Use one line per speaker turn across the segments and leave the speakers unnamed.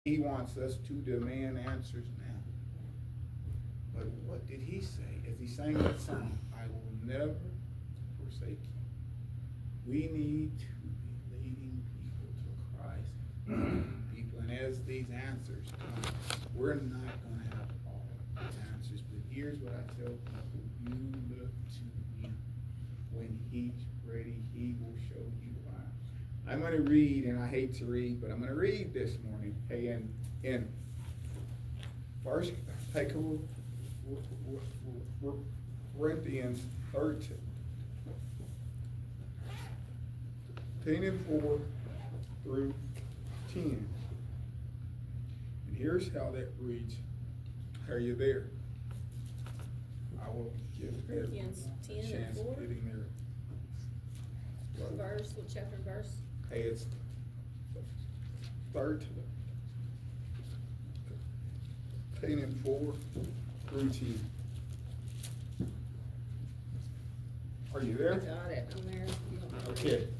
He wants us to demand answers now. But what did he say as he sang that song? I will never forsake you. We need to be leading people to Christ. People, and as these answers come, we're not going to have all the answers. But here's what I tell people: you look to him. When he's ready, he will show you why. I'm going to read, and I hate to read, but I'm going to read this morning. Hey, in first, take Corinthians 13 and 4 through 10. And here's how that reads. Are you there? I will give
Corinthians 10
a
and
chance
4.
getting there.
Verse, what chapter and verse?
Hey, it's 13 and 4 through 10. Are you
I
there?
got it, I'm there. You want me to read
Okay.
it?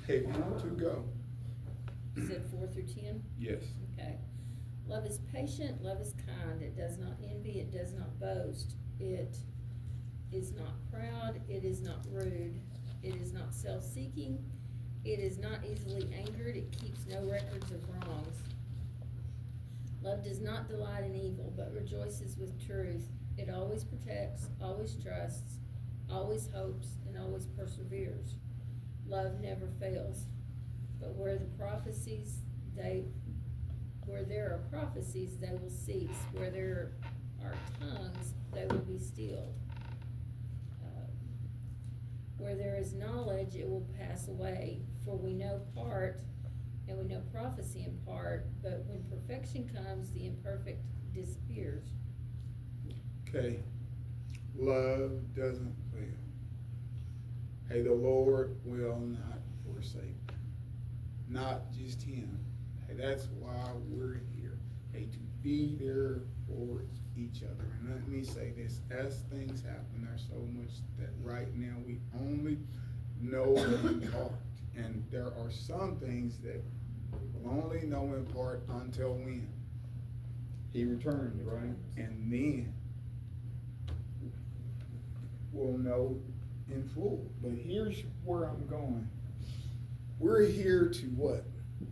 Hey, 1 to go.
You said 4 through 10?
Yes.
Okay. Love is patient, love is kind, it does not envy, it does not boast, it is not proud, it is not rude, it is not self-seeking, it is not easily angered, it keeps no records of wrongs. Love does not delight in evil, but rejoices with truth. It always protects, always trusts, always hopes, and always perseveres. Love never fails. But where there are prophecies, they will cease. Where there are tongues, they will be stilled. Where there is knowledge, it will pass away. For we know part, and we know prophecy in part, but when perfection comes, the imperfect disappears.
Okay. Love doesn't fail. Hey, the Lord will not forsake. Not just him. Hey, that's why we're here. Hey, to be there for each other. And let me say this, as things happen, there's so much that right now we only know in part. And there are some things that we'll only know in part until when? He returns, right? And then we'll know in full. But here's where I'm going. We're here to what?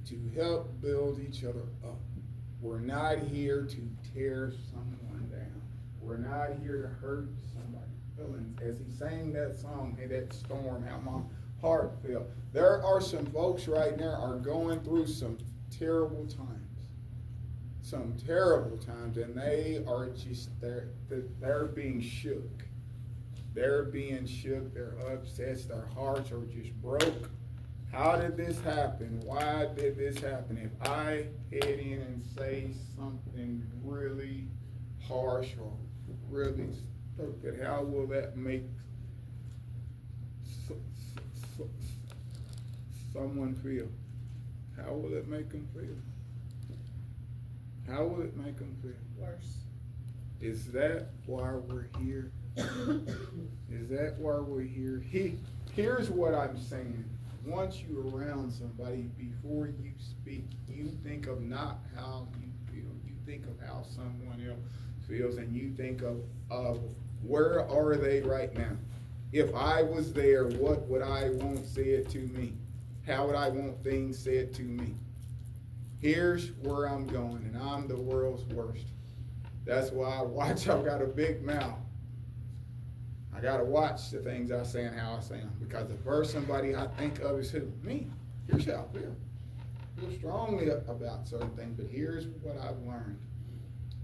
To help build each other up. We're not here to tear someone down. We're not here to hurt somebody's feelings. As he sang that song, hey, that storm, how my heart felt. There are some folks right now are going through some terrible times. Some terrible times, and they are just, they're being shook. They're being shook, they're upset, their hearts are just broke. How did this happen? Why did this happen? If I head in and say something really harsh or really stupid, how will that make someone feel? How will it make them feel? How will it make them feel?
Worse.
Is that why we're here? Is that why we're here? Here's what I'm saying. Once you're around somebody, before you speak, you think of not how you feel. You think of how someone else feels, and you think of where are they right now? If I was there, what would I want said to me? How would I want things said to me? Here's where I'm going, and I'm the world's worst. That's why I watch. I've got a big mouth. I got to watch the things I say and how I say them, because the first somebody I think of is who? Me. Here's how I feel. I feel strongly about certain things, but here's what I've learned.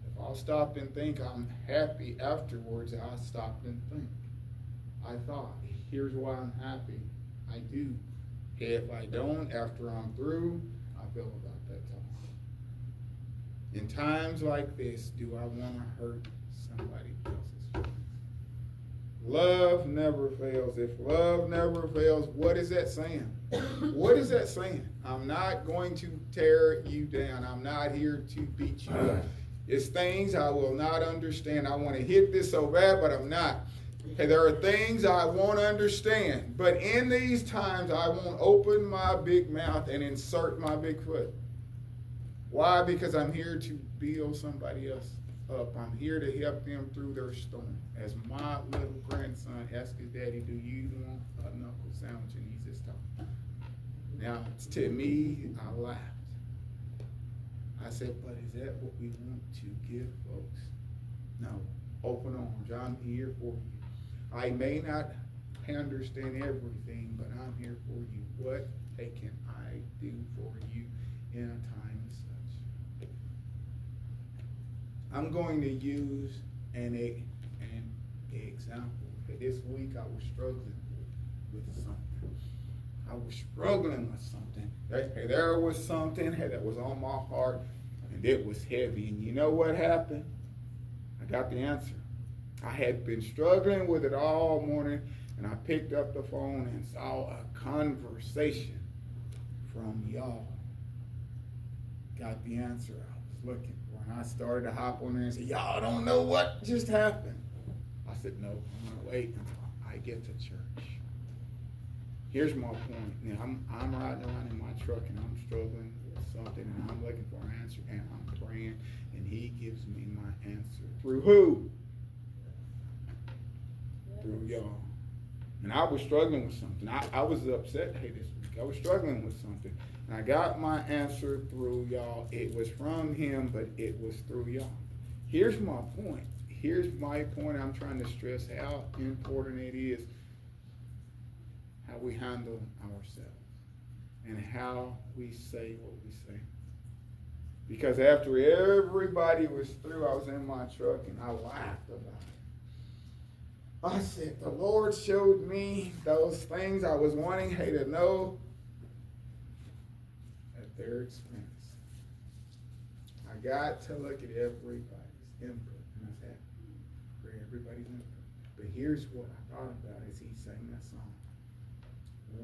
If I'll stop and think I'm happy afterwards, I'll stop and think. I thought, here's why I'm happy. I do. If I don't, after I'm through, I feel about that time. In times like this, do I want to hurt somebody else's feelings? Love never fails. If love never fails, what is that saying? What is that saying? I'm not going to tear you down. I'm not here to beat you up. It's things I will not understand. I want to hit this so bad, but I'm not. Okay, there are things I won't understand. But in these times, I won't open my big mouth and insert my big foot. Why? Because I'm here to build somebody else up. I'm here to help them through their storm. As my little grandson asked his daddy, do you want a knuckle sandwich? And he says, stop. Now, to me, I laughed. I said, but is that what we want to give folks? No. Open arms. I'm here for you. I may not understand everything, but I'm here for you. What can I do for you in a time as such? I'm going to use an example. This week I was struggling with something. I was struggling with something. There was something that was on my heart, and it was heavy. And you know what happened? I got the answer. I had been struggling with it all morning, and I picked up the phone and saw a conversation from y'all. Got the answer I was looking for, and I started to hop on there and say, y'all don't know what just happened. I said, no, I'm gonna wait until I get to church. Here's my point. Now, I'm riding around in my truck, and I'm struggling with something, and I'm looking for an answer, and I'm praying, and he gives me my answer. Through who? Through y'all. And I was struggling with something. I was upset this week. I was struggling with something. And I got my answer through y'all. It was from him, but it was through y'all. Here's my point. Here's my point. I'm trying to stress how important it is how we handle ourselves and how we say what we say. Because after everybody was through, I was in my truck and I laughed about it. I said, the Lord showed me those things I was wanting to know at their expense. I got to look at everybody's input, and I was happy for everybody's input. But here's what I thought about as he sang that song.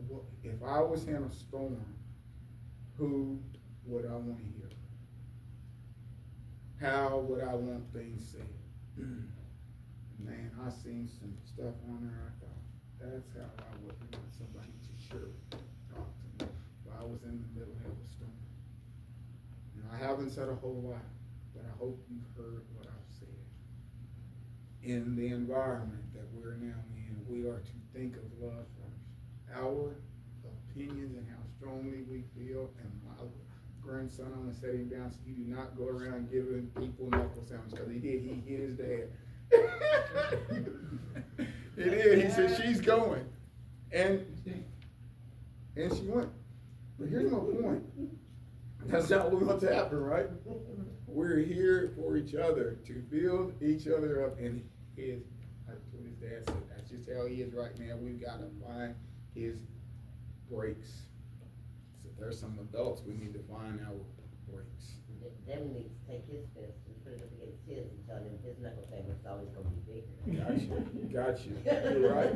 Well, if I was in a storm, who would I want to hear? How would I want things said? Man, I seen some stuff on there. I thought, that's how I would want somebody to share talk to me if I was in the middle of a storm. And I haven't said a whole lot, but I hope you've heard what I've said. In the environment that we're now in, we are to think of love first. Our opinions and how strongly we feel. And my grandson, I'm gonna set him down so you do not go around giving people knuckle sandwiches, because he did. He hit his dad. He did. He said, she's going. And she went. But here's my point. That's not what we want to happen, right? We're here for each other, to build each other up. And that's what his dad said. That's just how he is right now. We've got to find his breaks. So there's some adults, we need to find our breaks.
Devin needs to take his fist and put it up against his and tell him his knuckle sandwich is always gonna be bigger.
Gotcha. You're right.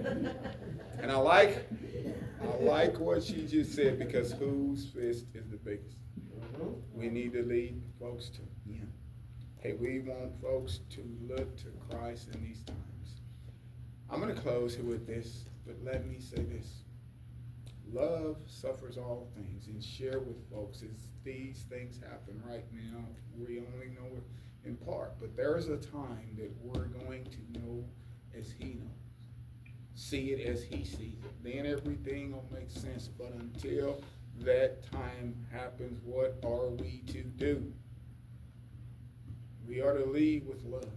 And I like what she just said, because whose fist is the biggest?
Mm-hmm.
We need to lead folks to him. Hey, we want folks to look to Christ in these times. I'm gonna close here with this, but let me say this. Love suffers all things, and share with folks as these things happen right now. We only know it in part, but there is a time that we're going to know as he knows, see it as he sees it. Then everything will make sense, but until that time happens, what are we to do? We are to lead with love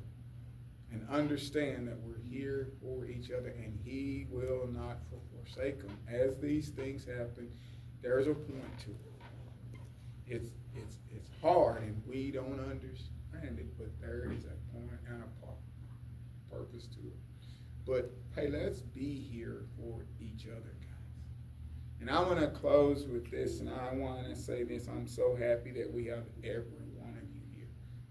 and understand that we're here for each other, and he will not forsake them. As these things happen, there's a point to it. It's hard, and we don't understand it, but there is a point and a purpose to it. But hey, let's be here for each other, guys. And I want to close with this, and I want to say this. I'm so happy that we have every one of you here,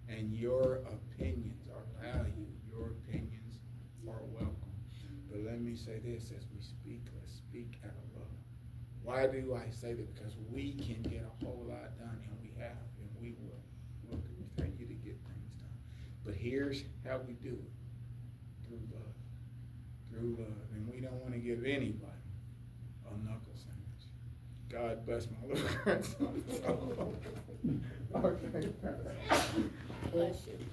and your opinions are valued. Your opinions are welcome. But let me say this, as we speak, let's speak out of love. Why do I say that? Because we can get a whole lot done, and we have, and we will. We'll continue to get things done. But here's how we do it. Through love. Through love. And we don't want to give anybody a knuckle sandwich. God bless my little grandson. Okay.
Bless you.